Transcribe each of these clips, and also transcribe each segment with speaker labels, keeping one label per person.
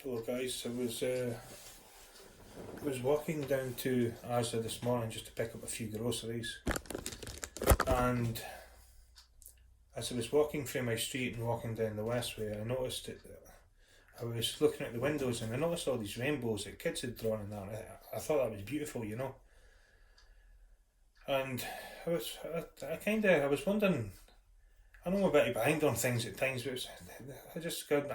Speaker 1: Hello guys, I was walking down to Asda this morning just to pick up a few groceries, and as I was walking through my street and walking down the Westway, I noticed that I was looking at the windows and I noticed all these rainbows that kids had drawn in that. I thought that was beautiful, and I was wondering. I know I'm a bit behind on things at times, but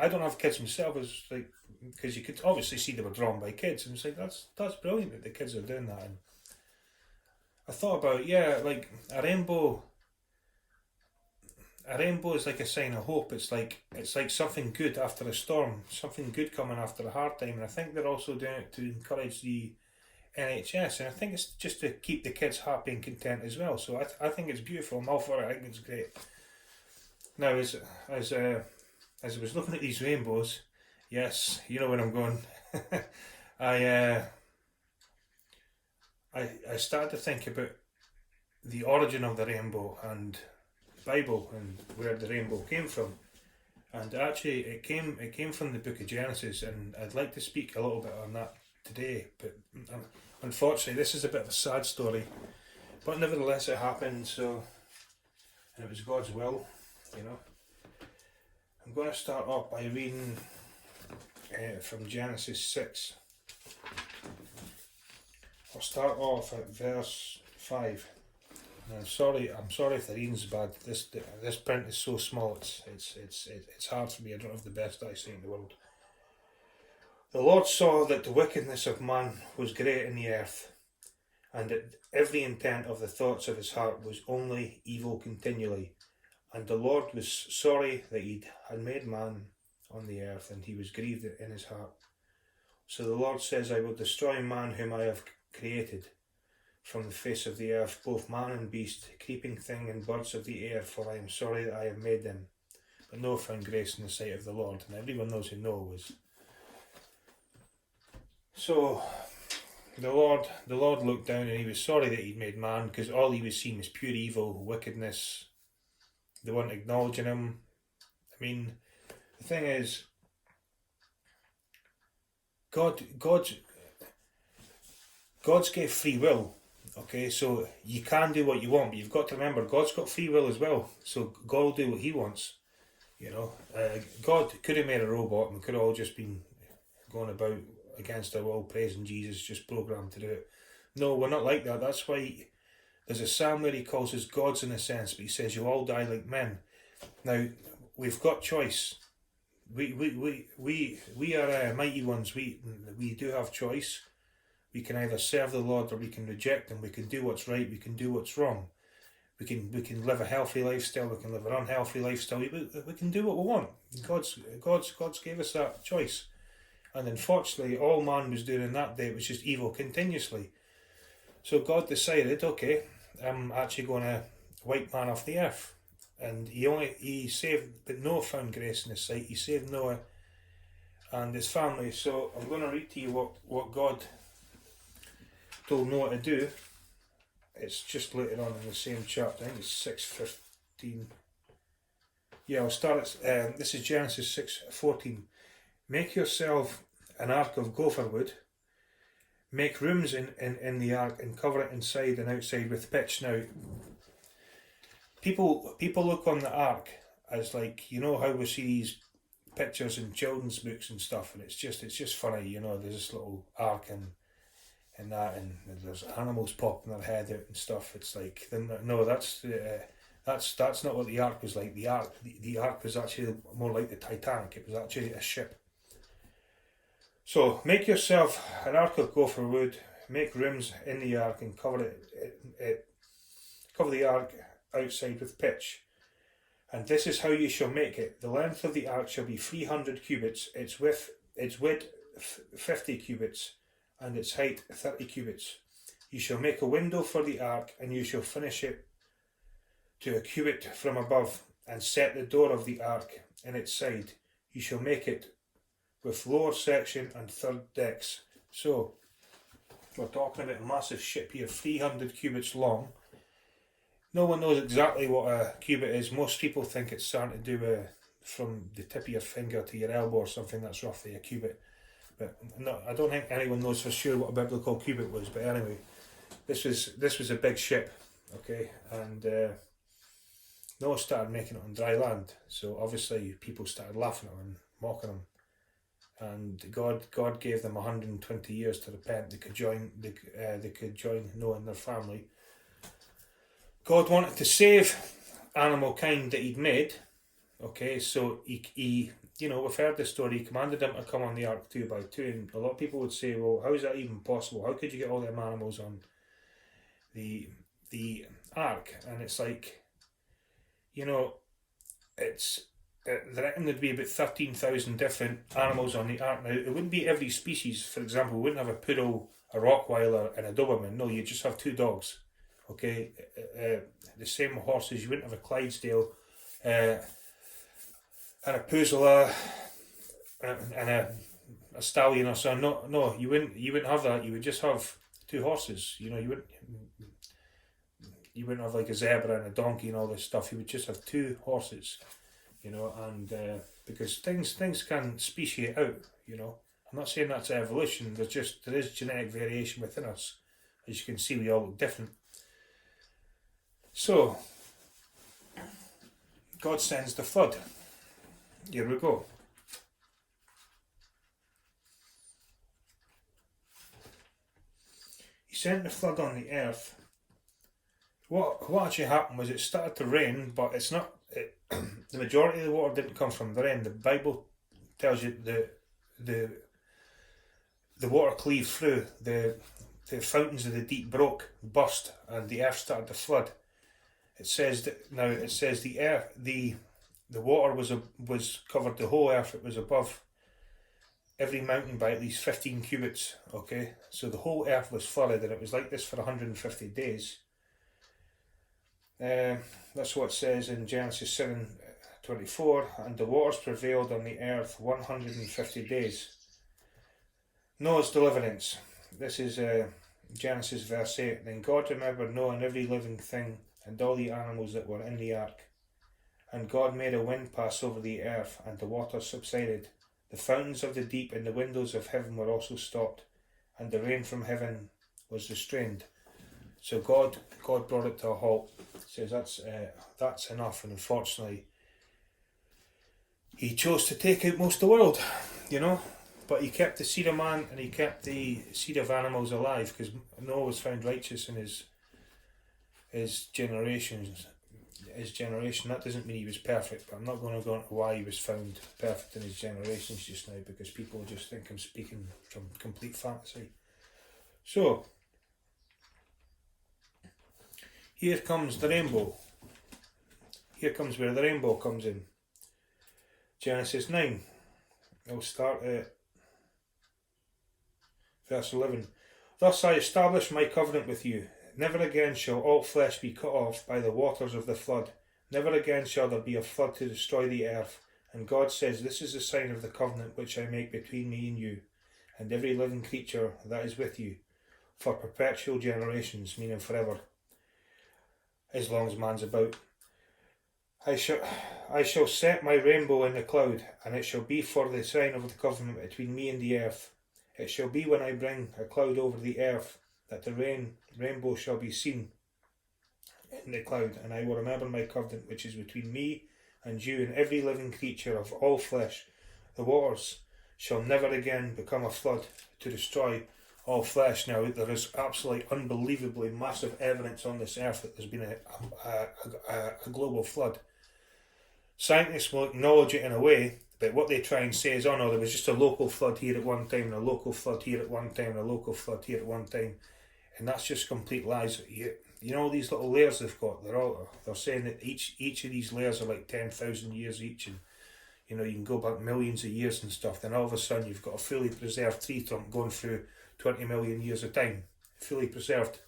Speaker 1: I don't have kids myself. It's like, because you could obviously see they were drawn by kids, and it's like that's brilliant that the kids are doing that. And I thought about, like a rainbow. A rainbow is like a sign of hope. It's like something good after a storm, something good coming after a hard time. And I think they're also doing it to encourage the NHS, and I think it's just to keep the kids happy and content as well. So I think it's beautiful. I'm all for it. I think it's great. Now, as I was looking at these rainbows, yes, you know where I'm going. I started to think about the origin of the rainbow and the Bible and where the rainbow came from. And actually, it came from the Book of Genesis, and I'd like to speak a little bit on that today. But unfortunately, this is a bit of a sad story, but nevertheless, it happened. So, and it was God's will. I'm going to start off by reading from Genesis 6. I'll start off at verse 5. And I'm sorry if the reading's bad. This print is so small. It's hard for me. I don't have the best eyesight in the world. The Lord saw that the wickedness of man was great in the earth, and that every intent of the thoughts of his heart was only evil continually. And the Lord was sorry that he had made man on the earth, and he was grieved in his heart. So the Lord says, I will destroy man whom I have created from the face of the earth, both man and beast, creeping thing and birds of the air, for I am sorry that I have made them. But Noah found grace in the sight of the Lord, and everyone knows who Noah was. So the Lord looked down and he was sorry that he'd made man, because all he was seeing was pure evil, wickedness. They weren't acknowledging him. I mean, the thing is, God's gave free will. Okay, so you can do what you want, but you've got to remember God's got free will as well. So God will do what He wants. God could have made a robot and we could have all just been going about against our will, praising Jesus, just programmed to do it. No, we're not like that. That's why there's a psalm where He calls us gods in a sense, but He says you all die like men. Now we've got choice. We are mighty ones. We do have choice. We can either serve the Lord or we can reject Him. We can do what's right. We can do what's wrong. We can live a healthy lifestyle. We can live an unhealthy lifestyle. We can do what we want. God's gave us that choice. And unfortunately, all man was doing in that day was just evil continuously. So God decided, okay, I'm actually going to wipe man off the earth. And he saved, but Noah found grace in His sight. He saved Noah and his family. So I'm going to read to you what God told Noah to do. It's just later on in the same chapter. I think it's 6:15. Yeah, I'll start at, this is Genesis 6:14. Make yourself an ark of gopher wood. Make rooms in the ark and cover it inside and outside with pitch. Now, people look on the ark as like, how we see these pictures in children's books and stuff, and it's just funny, there's this little ark and there's animals popping their head out and stuff. It's like, no, that's not what the ark was like. The ark was actually more like the Titanic. It was actually a ship. So make yourself an ark of gopher wood, make rooms in the ark and cover the ark outside with pitch. And this is how you shall make it. The length of the ark shall be 300 cubits, its width 50 cubits, and its height 30 cubits. You shall make a window for the ark, and you shall finish it to a cubit from above, and set the door of the ark in its side. You shall make it with lower section and third decks. So, we're talking about a massive ship here, 300 cubits long. No one knows exactly what a cubit is. Most people think it's something to do with from the tip of your finger to your elbow or something. That's roughly a cubit. But no, I don't think anyone knows for sure what a biblical cubit was. But anyway, this was a big ship, okay, and Noah started making it on dry land. So obviously people started laughing at him and mocking him. And God gave them 120 years to repent. They could join Noah and their family. God wanted to save animal kind that he'd made. Okay, so he we've heard the story. He commanded them to come on the ark 2 by 2, and a lot of people would say, well, how is that even possible? How could you get all them animals on the ark? And it's like, it's they reckon there'd be about 13,000 different animals on the ark. Now, it wouldn't be every species. For example, we wouldn't have a poodle, a Rottweiler, and a Doberman. No, you just have 2 dogs. Okay, the same with horses. You wouldn't have a Clydesdale and a Puzzler and a stallion or so. No, you wouldn't have that. You would just have 2 horses. You wouldn't have like a zebra and a donkey and all this stuff. You would just have 2 horses. And because things can speciate out. I'm not saying that's evolution. There is genetic variation within us. As you can see, we all look different. So, God sends the flood. Here we go. He sent the flood on the earth. What actually happened was it started to rain, but it's not. The majority of the water didn't come from the rain. The Bible tells you the water cleaved through. The fountains of the deep broke, burst, and the earth started to flood. It says the earth, the water was covered the whole earth. It was above every mountain by at least 15 cubits. Okay, so the whole earth was flooded, and it was like this for 150 days. That's what it says in Genesis 7:24, and the waters prevailed on the earth 150 days. Noah's deliverance. This is Genesis verse 8. Then God remembered Noah and every living thing and all the animals that were in the ark. And God made a wind pass over the earth, and the waters subsided. The fountains of the deep and the windows of heaven were also stopped, and the rain from heaven was restrained. So God brought it to a halt. Says that's enough, and unfortunately, He chose to take out most of the world, But He kept the seed of man and He kept the seed of animals alive, because Noah was found righteous in his generation. That doesn't mean he was perfect, but I'm not going to go into why he was found perfect in his generations just now, because people just think I'm speaking from complete fantasy. So, here comes the rainbow. Here comes where the rainbow comes in. Genesis 9. I'll start at verse 11. Thus I establish my covenant with you. Never again shall all flesh be cut off by the waters of the flood. Never again shall there be a flood to destroy the earth. And God says, this is the sign of the covenant which I make between me and you, and every living creature that is with you, for perpetual generations, meaning forever, as long as man's about. I shall set my rainbow in the cloud, and it shall be for the sign of the covenant between me and the earth. It shall be when I bring a cloud over the earth, that the rainbow shall be seen in the cloud, and I will remember my covenant which is between me and you and every living creature of all flesh. The waters shall never again become a flood to destroy all flesh. Now, there is absolutely unbelievably massive evidence on this earth that there's been a global flood. Scientists will acknowledge it in a way, but what they try and say is, oh no, there was just a local flood here at one time, and a local flood here at one time, and a local flood here at one time. And that's just complete lies. You know these little layers they've got. They're saying that each of these layers are like 10,000 years each, and you can go back millions of years and stuff. Then all of a sudden you've got a fully preserved tree trunk going through 20 million years of time, fully preserved.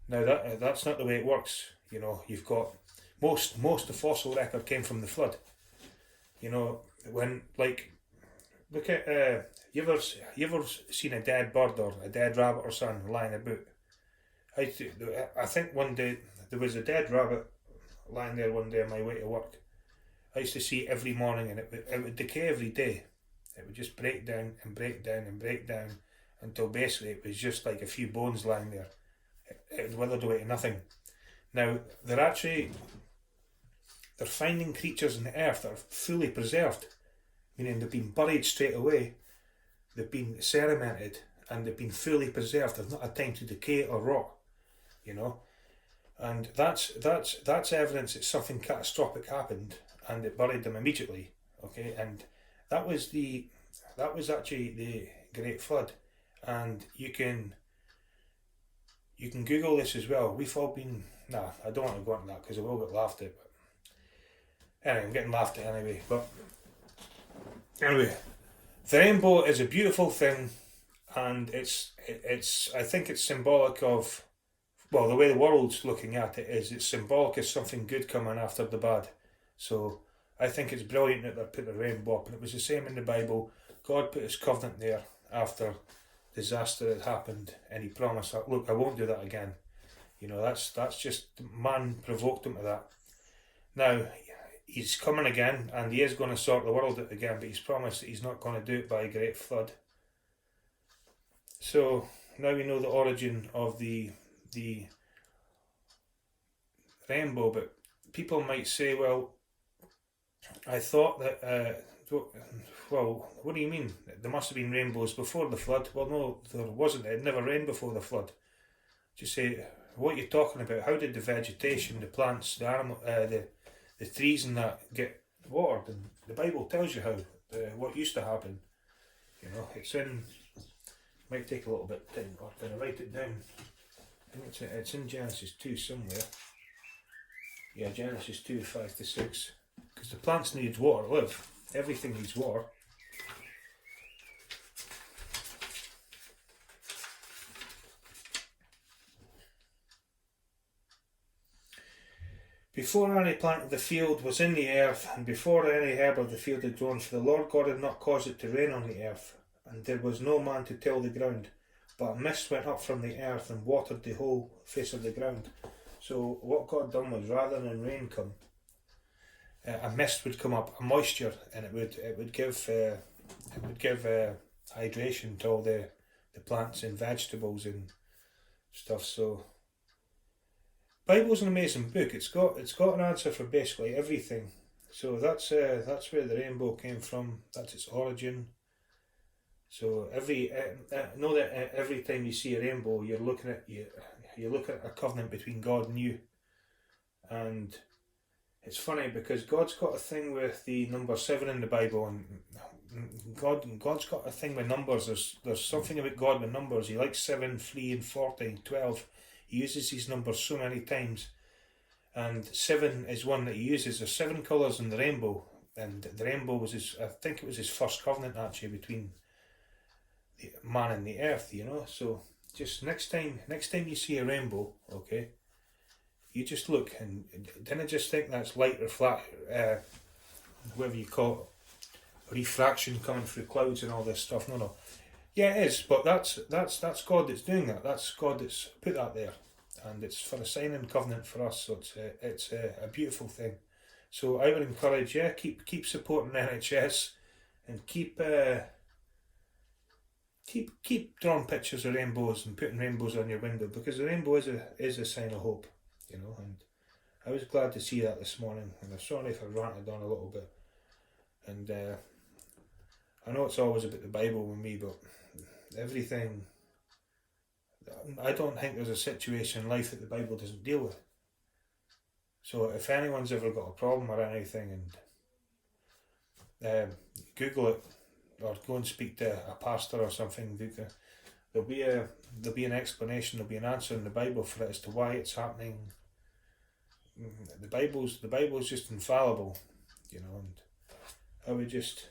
Speaker 1: Now that's not the way it works. You've got most of the fossil record came from the flood. When look at you ever seen a dead bird or a dead rabbit or something lying about? I think one day there was a dead rabbit lying there one day on my way to work. I used to see it every morning, and it would decay every day. It would just break down and break down and break down until basically it was just like a few bones lying there. It withered away to nothing. Now, they're finding creatures in the earth that are fully preserved, meaning they've been buried straight away, they've been cemented, and they've been fully preserved. They've not had time to decay or rot, you know. And that's evidence that something catastrophic happened, and it buried them immediately. Okay, and that was actually the Great Flood, and you can Google this as well. We've all been I don't want to go into that because I will get laughed at. But anyway, I'm getting laughed at anyway. But anyway, the rainbow is a beautiful thing, and it's I think it's symbolic of, well, the way the world's looking at it is, it's symbolic of something good coming after the bad. So I think it's brilliant that they put the rainbow up, and it was the same in the Bible. God put his covenant there after disaster had happened, and he promised that, look, I won't do that again. You know, that's just, man provoked him to that. Now, he's coming again, and he is going to sort the world out again, but he's promised that he's not going to do it by a great flood. So now we know the origin of the rainbow, but people might say, well, I thought that, well, what do you mean? There must have been rainbows before the flood. Well, no, there wasn't. It never rained before the flood. Just say, what are you talking about? How did the vegetation, the plants, the animal, the trees and that get watered? And the Bible tells you how, what used to happen. You know, it's in, might take a little bit of time, or can I write it down? I think it's in Genesis 2 somewhere. Yeah, Genesis 2, 5-6. Because the plants need water to live. Everything needs water. Before any plant of the field was in the earth, and before any herb of the field had grown, for the Lord God had not caused it to rain on the earth, and there was no man to till the ground, but a mist went up from the earth and watered the whole face of the ground. So what God done was, rather than rain come, a mist would come up, a moisture, and it would give hydration to all the plants and vegetables and stuff. So Bible's an amazing book. It's got an answer for basically everything. So that's where the rainbow came from. That's its origin. So know that every time you see a rainbow, you're looking at a covenant between God and you. And it's funny because God's got a thing with the number 7 in the Bible, and God's got a thing with numbers. There's something about God with numbers. He likes 7, 3, and 40, 12. He uses these numbers so many times, and 7 is one that he uses. There's 7 colours in the rainbow, and the rainbow was I think it was his first covenant actually between the man and the earth. You know, so just next time you see a rainbow, okay, you just look and don't just think that's light whatever you call it, refraction coming through clouds and all this stuff. No. Yeah, it is, but that's God that's doing that. That's God that's put that there, and it's for a sign and covenant for us. So it's a beautiful thing. So I would encourage, keep supporting the NHS, and keep drawing pictures of rainbows and putting rainbows on your window, because the rainbow is a sign of hope, you know. And I was glad to see that this morning, and I'm sorry if I ranted on a little bit. And I know it's always about the Bible with me, but everything, I don't think there's a situation in life that the Bible doesn't deal with. So if anyone's ever got a problem or anything, and Google it, or go and speak to a pastor or something, there'll be an explanation, there'll be an answer in the Bible for it as to why it's happening. The Bible's just infallible, you know. And I would just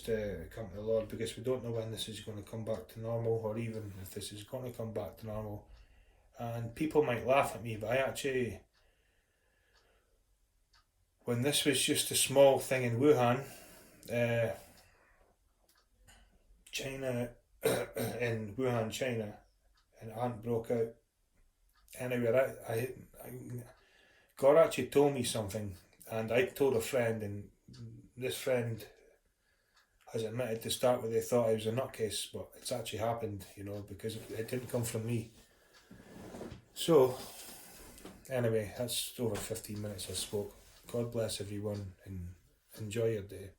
Speaker 1: come to the Lord, because we don't know when this is going to come back to normal, or even if this is going to come back to normal. And people might laugh at me, but I actually, when this was just a small thing in Wuhan, China, in Wuhan, China, and it hadn't broke out anywhere, God actually told me something, and I told a friend, and this friend has admitted to start with they thought I was a nutcase, but it's actually happened, you know, because it didn't come from me. So, anyway, that's over 15 minutes I spoke. God bless everyone and enjoy your day.